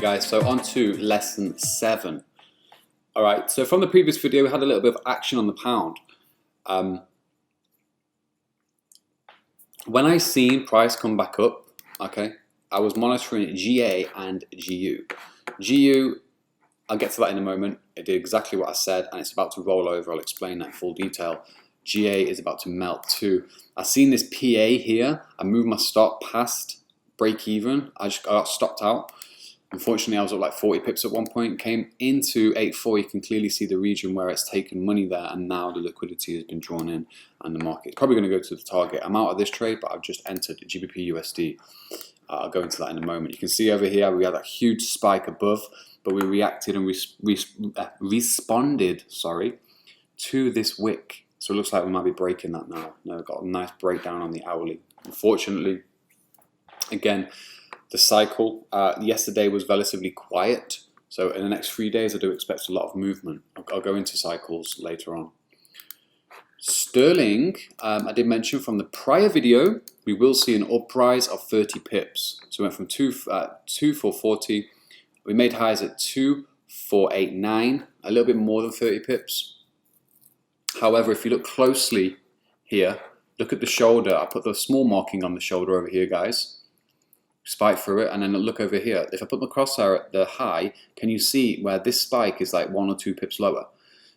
guys, so on to lesson 7. Alright, so from the previous video we had a little bit of action on the pound. When I seen price come back up, okay, I was monitoring GA and GU. GU, I'll get to that in a moment. It did exactly what I said and it's about to roll over. I'll explain that in full detail. GA is about to melt too. I've seen this PA here. I moved my stop past break even. I got stopped out. Unfortunately, I was up like 40 pips at one point, came into 8.4. You can clearly see the region where it's taken money there, and now the liquidity has been drawn in, and the market is probably going to go to the target. I'm out of this trade, but I've just entered GBP USD. I'll go into that in a moment. You can see over here we had a huge spike above, but we reacted and responded, to this wick. So it looks like we might be breaking that now. No, got a nice breakdown on the hourly. Unfortunately, again, the cycle yesterday was relatively quiet, so in the next 3 days I do expect a lot of movement. I'll go into cycles later on. Sterling, I did mention from the prior video, we will see an uprise of 30 pips. So we went from 2,440, we made highs at 2,489, a little bit more than 30 pips. However, if you look closely here, look at the shoulder. I put the small marking on the shoulder over here, guys. Spike through it, and then look over here. If I put my crosshair at the high, can you see where this spike is like 1 or 2 pips lower?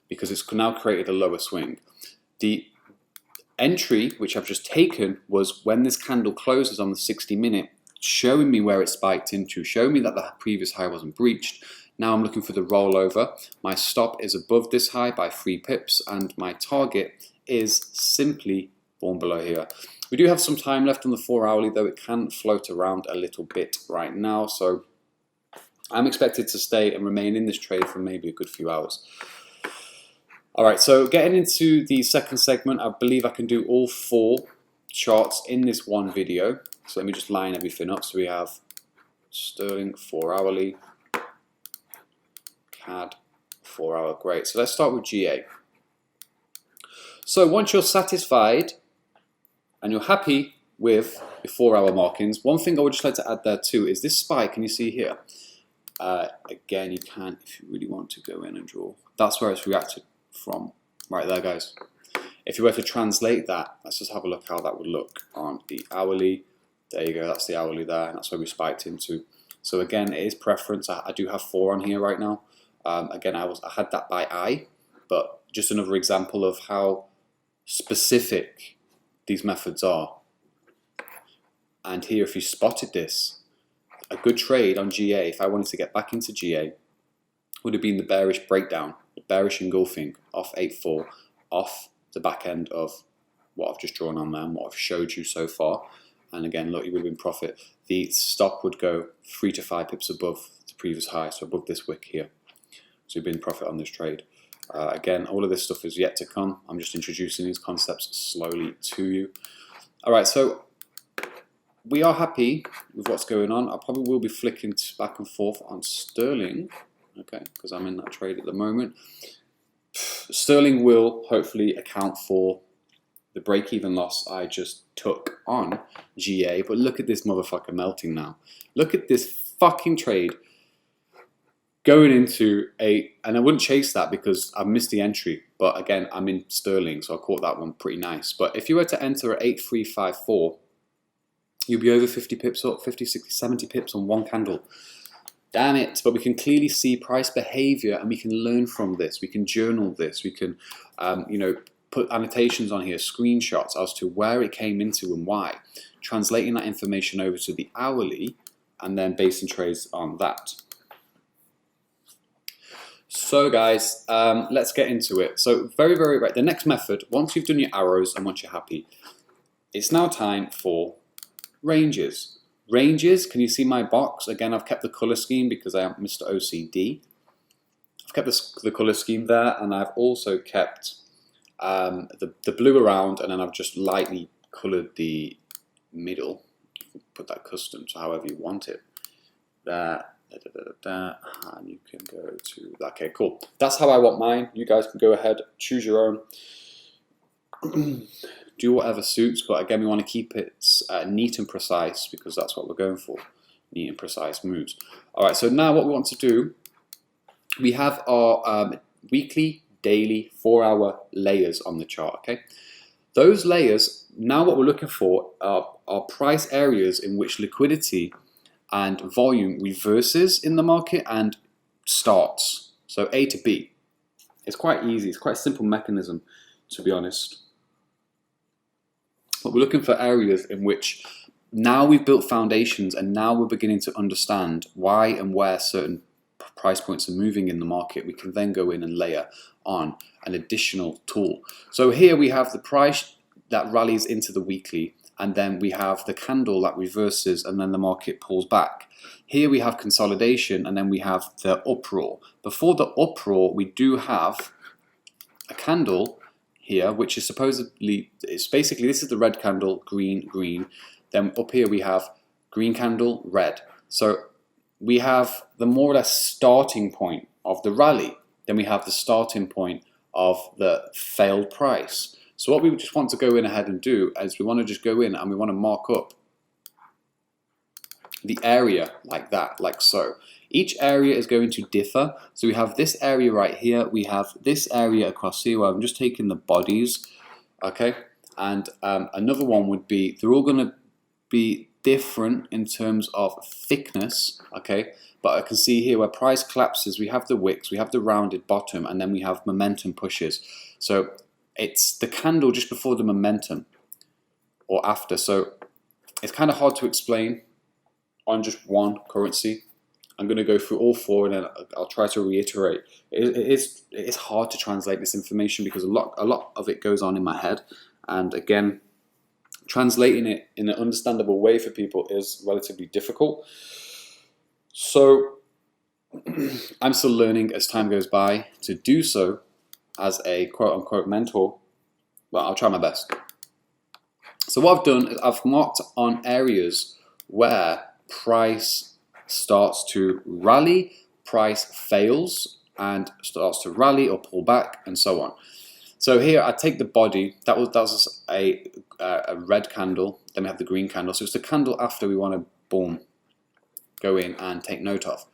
Because it's now created a lower swing. The entry, which I've just taken, was when this candle closes on the 60-minute, showing me where it spiked into, showing me that the previous high wasn't breached. Now I'm looking for the rollover. My stop is above this high by 3 pips, and my target is simply born below here. We do have some time left on the 4 hourly, though it can float around a little bit right now, so I'm expected to stay and remain in this trade for maybe a good few hours. Alright, so getting into the second segment, I believe I can do all 4 charts in this one video. So let me just line everything up. So we have Sterling 4 hourly, CAD 4 hour, great. So let's start with GA. So once you're satisfied and you're happy with your 4 hour markings, one thing I would just like to add there too is this spike, can you see here? Again, you can, if you really want to go in and draw. That's where it's reacted from, right there, guys. If you were to translate that, let's just have a look how that would look on the hourly. There you go, that's the hourly there, and that's where we spiked into. So again, it is preference. I do have 4 on here right now. Again, I had that by eye, but just another example of how specific these methods are. And here, if you spotted this, a good trade on GA, if I wanted to get back into GA, would have been the bearish breakdown, the bearish engulfing off 8.4, off the back end of what I've just drawn on there and what I've showed you so far. And again, look, you would have been profit. The stop would go 3 to 5 pips above the previous high, so above this wick here. So you've been profit on this trade. Again, all of this stuff is yet to come. I'm just introducing these concepts slowly to you. Alright, so we are happy with what's going on. I probably will be flicking back and forth on Sterling, okay, because I'm in that trade at the moment. Sterling will hopefully account for the break-even loss I just took on GA, but look at this motherfucker melting now. Look at this fucking trade going into and I wouldn't chase that because I missed the entry, but again, I'm in Sterling, so I caught that one pretty nice. But if you were to enter at 8.354, you'll be over 50 pips up, 50, 60, 70 pips on one candle. Damn it, but we can clearly see price behavior and we can learn from this. We can journal this. We can, you know, put annotations on here, screenshots as to where it came into and why. Translating that information over to the hourly and then basing trades on that. So guys, let's get into it. So very right, the next method, once you've done your arrows and once you're happy, it's now time for ranges. Ranges, can you see my box? Again, I've kept the color scheme because I am Mr. OCD. I've kept the color scheme there, and I've also kept the blue around, and then I've just lightly colored the middle. Put that custom, so however you want it. There. And you can go to that. Okay, cool. That's how I want mine. You guys can go ahead, choose your own. Do whatever suits, but again, we want to keep it neat and precise because that's what we're going for. neat and precise moves. All right, so now what we want to do, we have our weekly, daily, 4-hour layers on the chart, okay? Those layers, now what we're looking for are price areas in which liquidity and volume reverses in the market and starts. So A to B. It's quite easy. It's quite a simple mechanism, to be honest. But we're looking for areas in which now we've built foundations and now we're beginning to understand why and where certain price points are moving in the market. We can then go in and layer on an additional tool. So here we have the price that rallies into the weekly, and then we have the candle that reverses and then the market pulls back. Here we have consolidation, and then we have the uproar. Before the uproar, we do have a candle here, which is supposedly, it's basically, this is the red candle, green, green. Then up here we have green candle, red. So we have the more or less starting point of the rally. Then we have the starting point of the failed price. So what we just want to go in ahead and do is we want to just go in and we want to mark up the area like that, like so. Each area is going to differ. So we have this area right here. We have this area across here where I'm just taking the bodies, okay? And another one would be, they're all going to be different in terms of thickness, okay? But I can see here where price collapses, we have the wicks, we have the rounded bottom, and then we have momentum pushes. So it's the candle just before the momentum or after. So it's kind of hard to explain on just one currency. I'm going to go through all four and then I'll try to reiterate. It is hard to translate this information because a lot of it goes on in my head. And again, translating it in an understandable way for people is relatively difficult. So I'm still learning as time goes by to do so as a quote-unquote mentor, but I'll try my best. So what I've done is I've marked on areas where price starts to rally, price fails, and starts to rally or pull back, and so on. So here I take the body, that was a red candle, then we have the green candle. So it's the candle after we want to, boom, go in and take note of.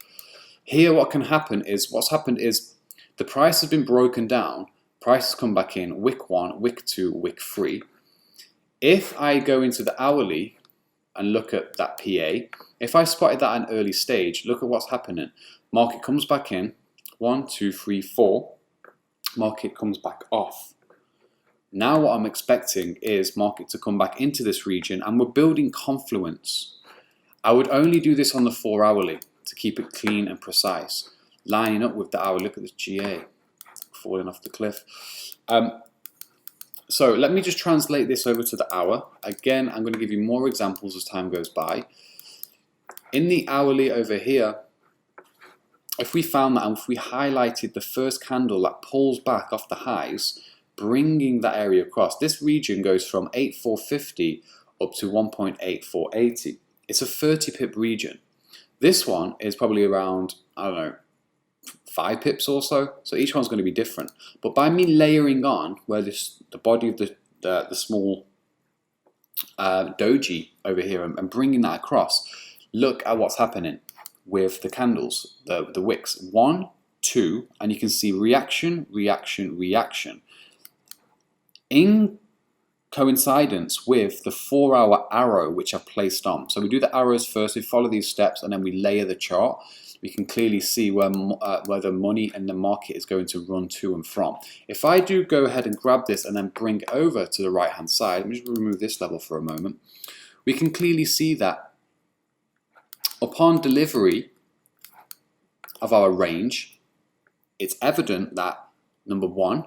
Here what can happen is, what's happened is the price has been broken down, price has come back in, wick 1, wick 2, wick 3. If I go into the hourly and look at that PA, if I spotted that at an early stage, look at what's happening. Market comes back in, 1, 2, 3, 4, market comes back off. Now what I'm expecting is market to come back into this region and we're building confluence. I would only do this on the 4 hourly to keep it clean and precise. Lining up with the hour, look at this GA falling off the cliff. So let me just translate this over to the hour. Again, I'm going to give you more examples as time goes by. In the hourly over here, if we found that and if we highlighted the first candle that pulls back off the highs, bringing that area across, this region goes from 8450 up to 1.8480. It's a 30 pip region. This one is probably around, I don't know, 5 pips or so. So each one's going to be different. But by me layering on where the body of the small doji over here and bringing that across, look at what's happening with the candles, the wicks. 1, 2, and you can see reaction, reaction, reaction. In coincidence with the 4 hour arrow which I've placed on. So we do the arrows first, we follow these steps, and then we layer the chart. We can clearly see where the money and the market is going to run to and from. If I do go ahead and grab this and then bring it over to the right hand side, let me just remove this level for a moment, we can clearly see that upon delivery of our range, it's evident that, number one,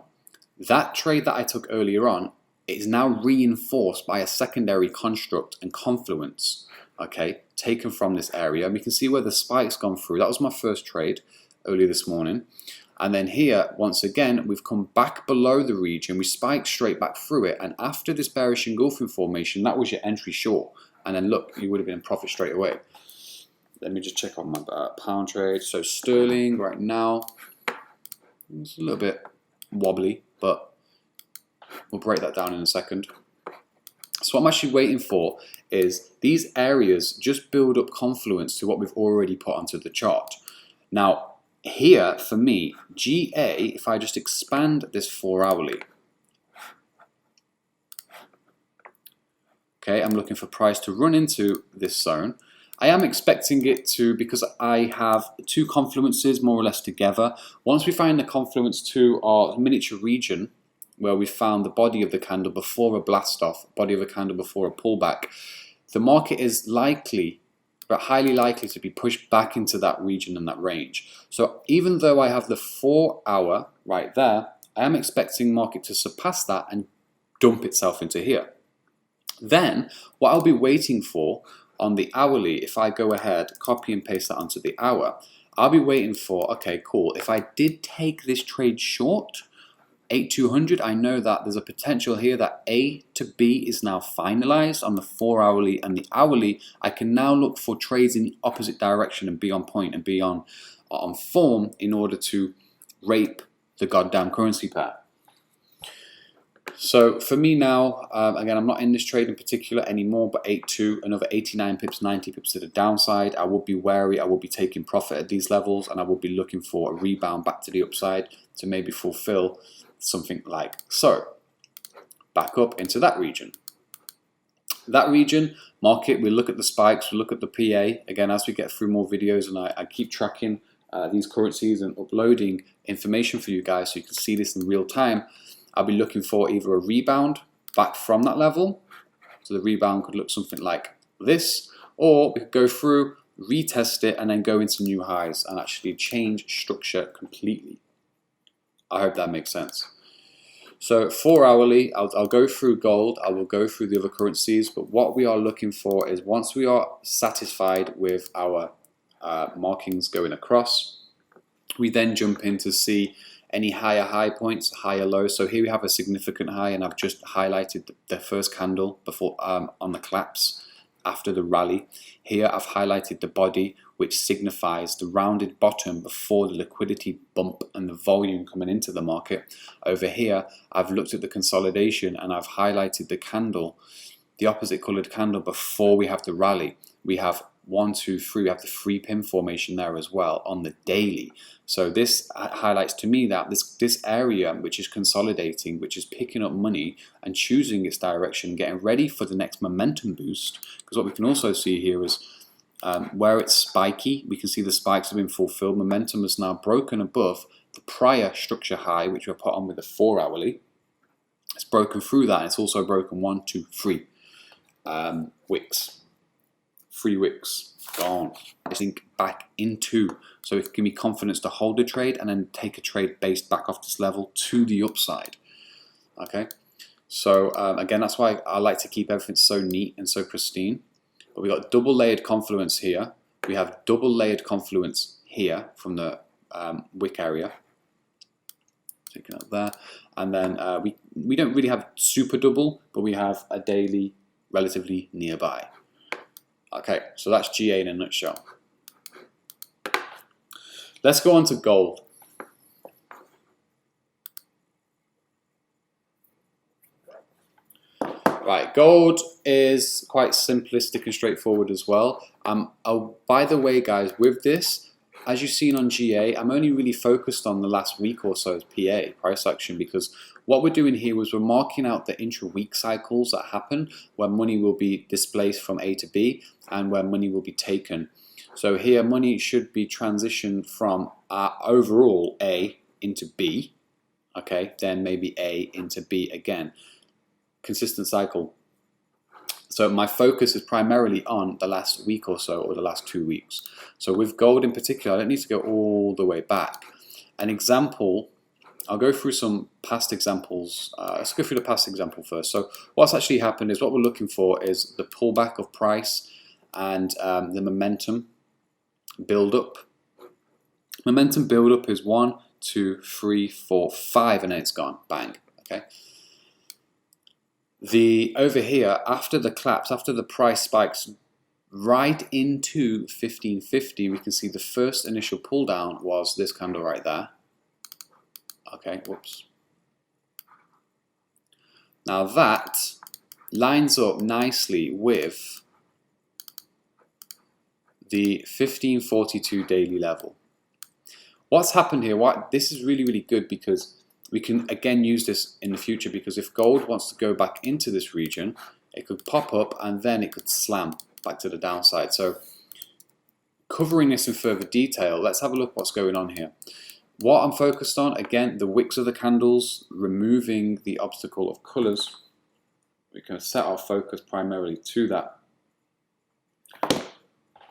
that trade that I took earlier on is now reinforced by a secondary construct and confluence, okay, taken from this area. And we can see where the spike's gone through. That was my first trade earlier this morning. And then here, once again, we've come back below the region. We spiked straight back through it. And after this bearish engulfing formation, that was your entry short. And then look, you would have been in profit straight away. Let me just check on my pound trade. So sterling right now, it's a little bit wobbly, but we'll break that down in a second. So what I'm actually waiting for is these areas just build up confluence to what we've already put onto the chart. Now, here for me, GA, if I just expand this 4 hourly, okay, I'm looking for price to run into this zone. I am expecting it to, because I have two confluences more or less together. Once we find the confluence to our miniature region, where we found the body of the candle before a blast off, body of a candle before a pullback, the market is likely, but highly likely, to be pushed back into that region and that range. So even though I have the 4 hour right there, I am expecting market to surpass that and dump itself into here. Then what I'll be waiting for on the hourly, if I go ahead, copy and paste that onto the hour, I'll be waiting for, okay, cool, if I did take this trade short, 8200, I know that there's a potential here that A to B is now finalized on the 4 hourly and the hourly. I can now look for trades in the opposite direction and be on point and be on form in order to rape the goddamn currency pair. So for me now, again, I'm not in this trade in particular anymore, but 8.2, another 89 pips, 90 pips to the downside. I will be wary, I will be taking profit at these levels, and I will be looking for a rebound back to the upside to maybe fulfill something like so. Back up into that region. That region, market, we look at the spikes, we look at the PA. Again, as we get through more videos and I keep tracking these currencies and uploading information for you guys so you can see this in real time, I'll be looking for either a rebound back from that level. So the rebound could look something like this, or we could go through, retest it, and then go into new highs and actually change structure completely. I hope that makes sense. So 4 hourly, I'll go through gold, I will go through the other currencies, but what we are looking for is once we are satisfied with our markings going across, we then jump in to see any higher high points, higher lows. So here we have a significant high, and I've just highlighted the first candle before on the collapse after the rally. Here I've highlighted the body, which signifies the rounded bottom before the liquidity bump and the volume coming into the market. Over here I've looked at the consolidation and I've highlighted the candle, the opposite colored candle before we have the rally. We have 1, 2, 3, we have the 3 pin formation there as well on the daily. So this highlights to me that this area which is consolidating, which is picking up money and choosing its direction, getting ready for the next momentum boost. Because what we can also see here is where it's spiky, we can see the spikes have been fulfilled. Momentum is now broken above the prior structure high, which we put on with the 4 hourly. It's broken through that. It's also broken 1, 2, 3 wicks. 3 wicks gone. Sink back into, so it can be confidence to hold a trade and then take a trade based back off this level to the upside. Okay, so again, that's why I like to keep everything so neat and so pristine. But we got double layered confluence here. We have double layered confluence here from the wick area. Taking up there, and then we don't really have super double, but we have a daily relatively nearby. Okay, so that's GA in a nutshell. Let's go on to gold. Right, gold is quite simplistic and straightforward as well. Oh, by the way, guys, with this, as you've seen on GA, I'm only really focused on the last week or so's PA, price action, because what we're doing here was we're marking out the intra-week cycles that happen where money will be displaced from A to B and where money will be taken. So here money should be transitioned from overall A into B, okay, then maybe A into B again. Consistent cycle. So my focus is primarily on the last week or so, or the last 2 weeks. So with gold in particular, I don't need to go all the way back. An example, I'll go through some past examples. Let's go through the past example first. So what's actually happened is what we're looking for is the pullback of price and the momentum build up. Momentum build up is 1, 2, 3, 4, 5, and then it's gone. Bang. Okay. Over here, after the collapse, after the price spikes right into 1550, we can see the first initial pull down was this candle right there. Okay, whoops. Now that lines up nicely with the 1542 daily level. What's happened here, this is really, really good because we can again use this in the future, because if gold wants to go back into this region, it could pop up and then it could slam back to the downside. So covering this in further detail, let's have a look what's going on here. What I'm focused on, again, the wicks of the candles, removing the obstacle of colors. We can set our focus primarily to that.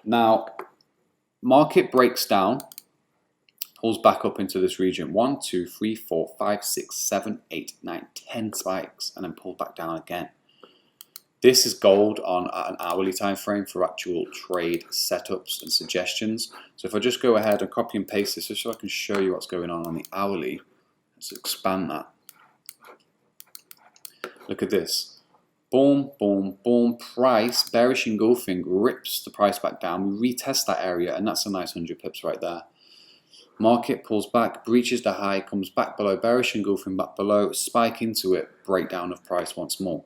Now, market breaks down, pulls back up into this region. 1, 2, 3, 4, 5, 6, 7, 8, 9, 10 spikes, and then pulls back down again. This is gold on an hourly time frame for actual trade setups and suggestions. So if I just go ahead and copy and paste this just so I can show you what's going on the hourly, let's expand that. Look at this. Boom, boom, boom, price, bearish engulfing, rips the price back down. We retest that area, and that's a nice 100 pips right there. Market pulls back, breaches the high, comes back below, bearish engulfing back below, spike into it, breakdown of price once more.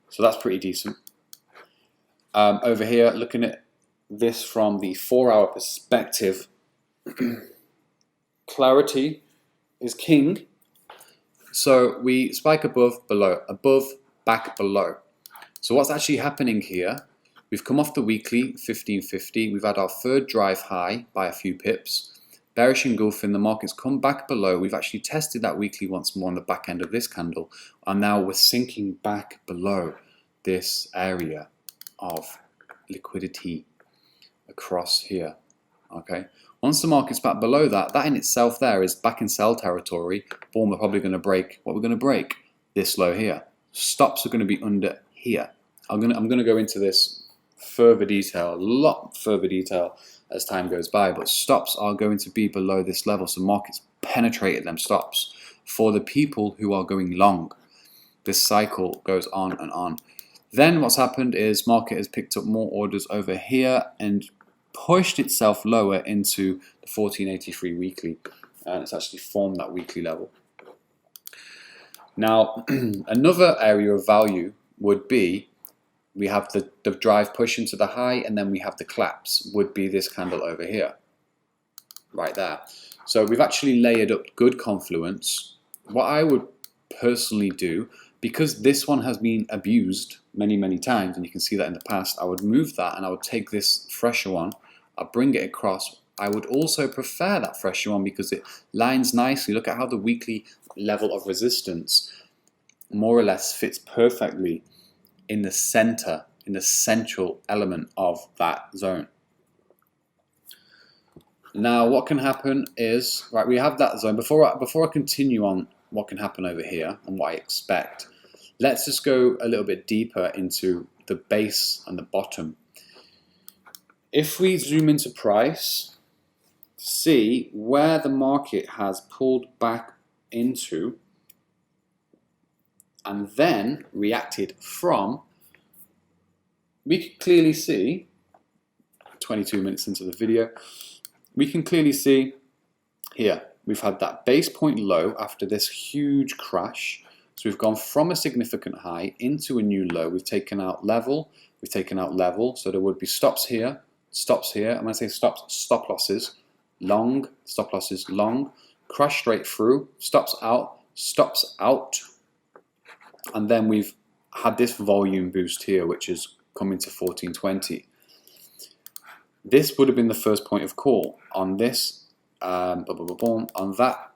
So that's pretty decent. Over here, looking at this from the 4-hour perspective, clarity is king. So we spike above, below, above, back, below. So what's actually happening here, we've come off the weekly 1550, we've had our third drive high by a few pips. Bearish engulfing, the market's come back below. We've actually tested that weekly once more on the back end of this candle, and now we're sinking back below this area of liquidity across here. Okay, once the market's back below that, that in itself there is back in sell territory. Boom, we're probably going to break what we're going to break, this low here. Stops are going to be under here. I'm going to go into this further detail, a lot further detail as time goes by, but stops are going to be below this level. So markets penetrated them stops for the people who are going long. This cycle goes on and on. Then what's happened is market has picked up more orders over here and pushed itself lower into the 1483 weekly, and it's actually formed that weekly level. Now, another area of value would be, we have the drive push into the high, and then we have the collapse, would be this candle over here, right there. So we've actually layered up good confluence. What I would personally do, because this one has been abused many, many times, and you can see that in the past, I would move that and I would take this fresher one, I'll bring it across. I would also prefer that fresher one because it lines nicely. Look at how the weekly level of resistance more or less fits perfectly in the center, in the central element of that zone. Now what can happen is, right, we have that zone. Before I continue on what can happen over here and what I expect, let's just go a little bit deeper into the base and the bottom. If we zoom into price, see where the market has pulled back into and then reacted from, we can clearly see, 22 minutes into the video, we can clearly see here, we've had that base point low after this huge crash. So we've gone from a significant high into a new low. We've taken out level, so there would be stops here, and when I say stops, stop losses, long, stop losses, long, crash straight through, stops out, and then we've had this volume boost here, which is coming to 1420. This would have been the first point of call on this, on that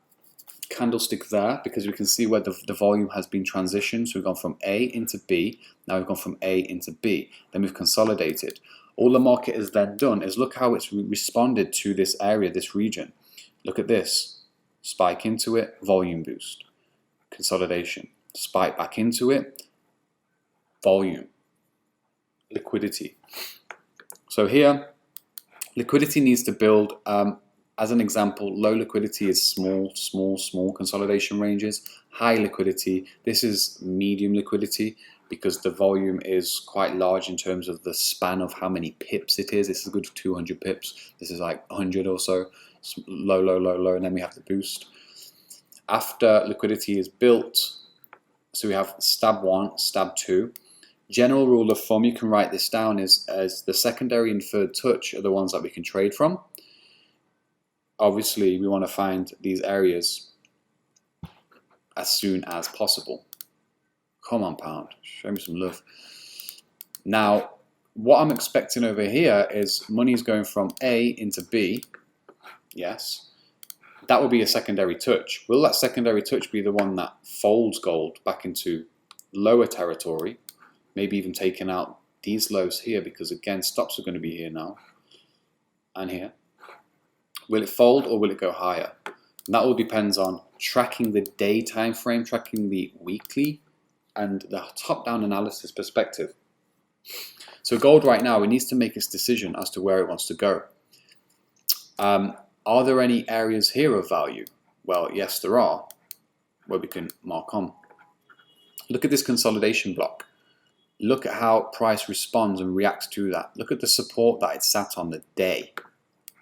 candlestick there, because we can see where the volume has been transitioned. So we've gone from A into B, now we've gone from A into B, then we've consolidated. All the market has then done is look how it's responded to this area, this region. Look at this, spike into it, volume boost, consolidation, spike back into it, volume, liquidity. So here, liquidity needs to build. As an example, low liquidity is small consolidation ranges. High liquidity, this is medium liquidity because the volume is quite large in terms of the span of how many pips it is. This is a good 200 pips. This is like 100 or so. Low, and then we have the boost. after liquidity is built, so we have stab 1, stab 2. General rule of thumb, you can write this down, is as the secondary and third touch are the ones that we can trade from. Obviously, we want to find these areas as soon as possible. Come on, pound, show me some love. Now, what I'm expecting over here is money is going from A into B. Yes, that will be a secondary touch. Will that secondary touch be the one that folds gold back into lower territory? Maybe even taking out these lows here, because again, stops are going to be here now and here. Will it fold or will it go higher? And that all depends on tracking the day time frame, tracking the weekly, and the top-down analysis perspective. So gold right now, it needs to make its decision as to where it wants to go. Are there any areas here of value? Well, yes, there are, where we can mark on. Look at this consolidation block. Look at how price responds and reacts to that. Look at the support that it sat on the day.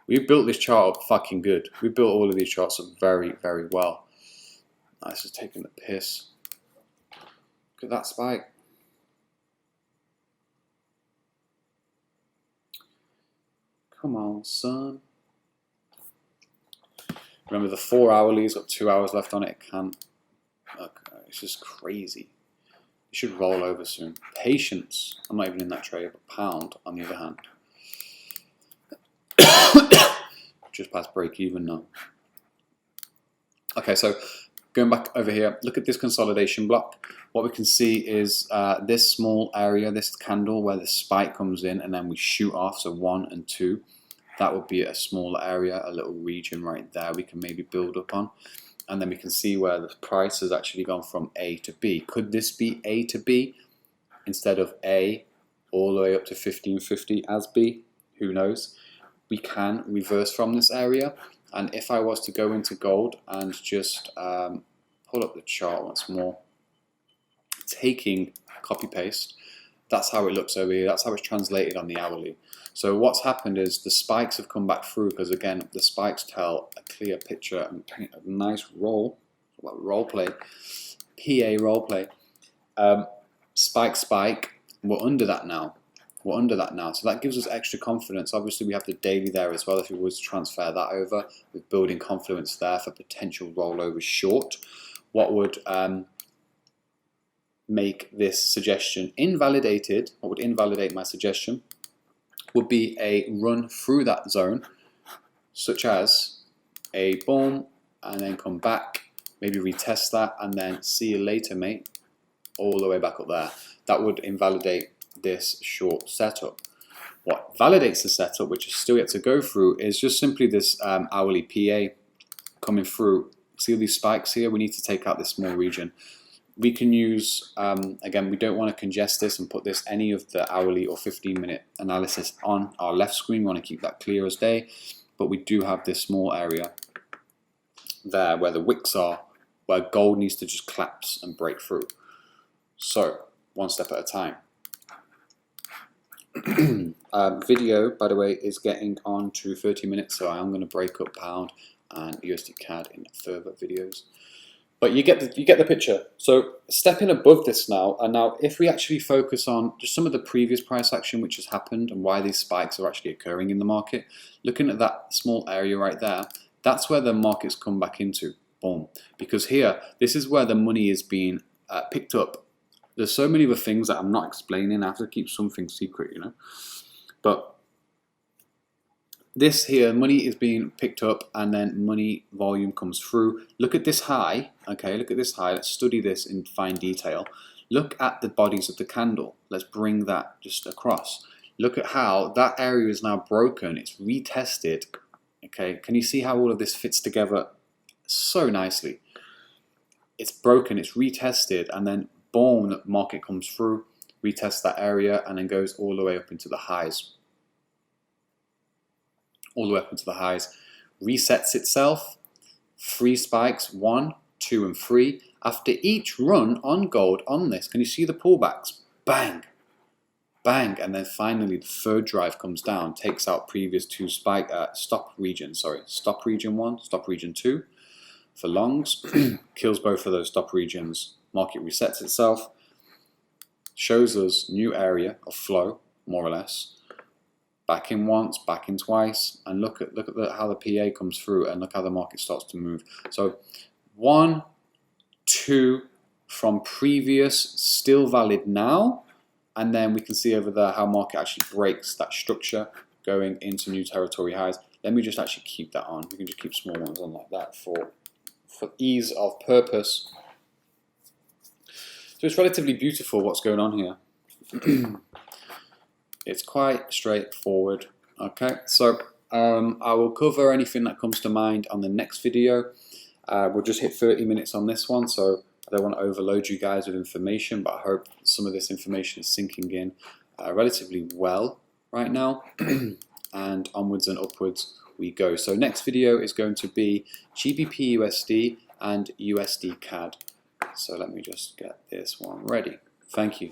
We built this chart up fucking good. We built all of these charts up very, very well. This is taking the piss. Look at that spike. Come on, son. Remember, the 4 hourly's got 2 hours left on it. It can't. Okay, it's just crazy. It should roll over soon. Patience. I'm not even in that trade, but pound, on the other hand. Just past break even now. Okay, so going back over here, look at this consolidation block. What we can see is this small area, this candle where the spike comes in and then we shoot off, so 1 and 2. That would be a smaller area, a little region right there we can maybe build up on. And then we can see where the price has actually gone from A to B. Could this be A to B instead of A all the way up to 1550 as B? Who knows? We can reverse from this area. And if I was to go into gold and just pull up the chart once more, taking copy paste, that's how it looks over here. That's how it's translated on the hourly. So what's happened is the spikes have come back through, because again, the spikes tell a clear picture and paint a nice role play, PA role play. Spike, we're under that now. So that gives us extra confidence. Obviously, we have the daily there as well. If we was to transfer that over, we're building confidence there for potential rollover short. What would make this suggestion invalidated? What would invalidate my suggestion would be a run through that zone, such as a boom and then come back, maybe retest that, and then see you later, mate, all the way back up there. That would invalidate this short setup. What validates the setup, which is still yet to go through, is just simply this hourly PA coming through. See all these spikes here? We need to take out this small region. We can use, again, we don't want to congest this and put this any of the hourly or 15-minute analysis on our left screen. We want to keep that clear as day. But we do have this small area there where the wicks are, where gold needs to just collapse and break through. So, one step at a time. Video, by the way, is getting on to 30 minutes, so I am going to break up pound and USD CAD in further videos. But you get the picture. So stepping above this now, and now if we actually focus on just some of the previous price action which has happened and why these spikes are actually occurring in the market, looking at that small area right there, that's where the market's come back into. Boom. Because here, this is where the money is being picked up. There's so many other things that I'm not explaining. I have to keep something secret, you know. But this here, money is being picked up and then money volume comes through. Look at this high, okay, look at this high. Let's study this in fine detail. Look at the bodies of the candle. Let's bring that just across. Look at how that area is now broken. It's retested, okay. Can you see how all of this fits together so nicely? It's broken, it's retested, and then boom, the market comes through, retests that area, and then goes all the way up into the highs. All the way up into the highs, resets itself, 3 spikes, 1, 2, and 3. After each run on gold on this, can you see the pullbacks? Bang, bang, and then finally the third drive comes down, takes out previous 2 stop region 1, stop region 2, for longs, kills both of those stop regions, market resets itself, shows us new area of flow, more or less, back in once, back in twice, and look at how the PA comes through, and look how the market starts to move. So 1, 2 from previous, still valid now, and then we can see over there how market actually breaks that structure going into new territory highs. Let me just actually keep that on. We can just keep small ones on like that for ease of purpose. So it's relatively beautiful what's going on here. It's quite straightforward. Okay, so I will cover anything that comes to mind on the next video. We'll just hit 30 minutes on this one, so I don't want to overload you guys with information, but I hope some of this information is sinking in relatively well right now. And onwards and upwards we go. So next video is going to be GBP USD and USD CAD. So let me just get this one ready. Thank you.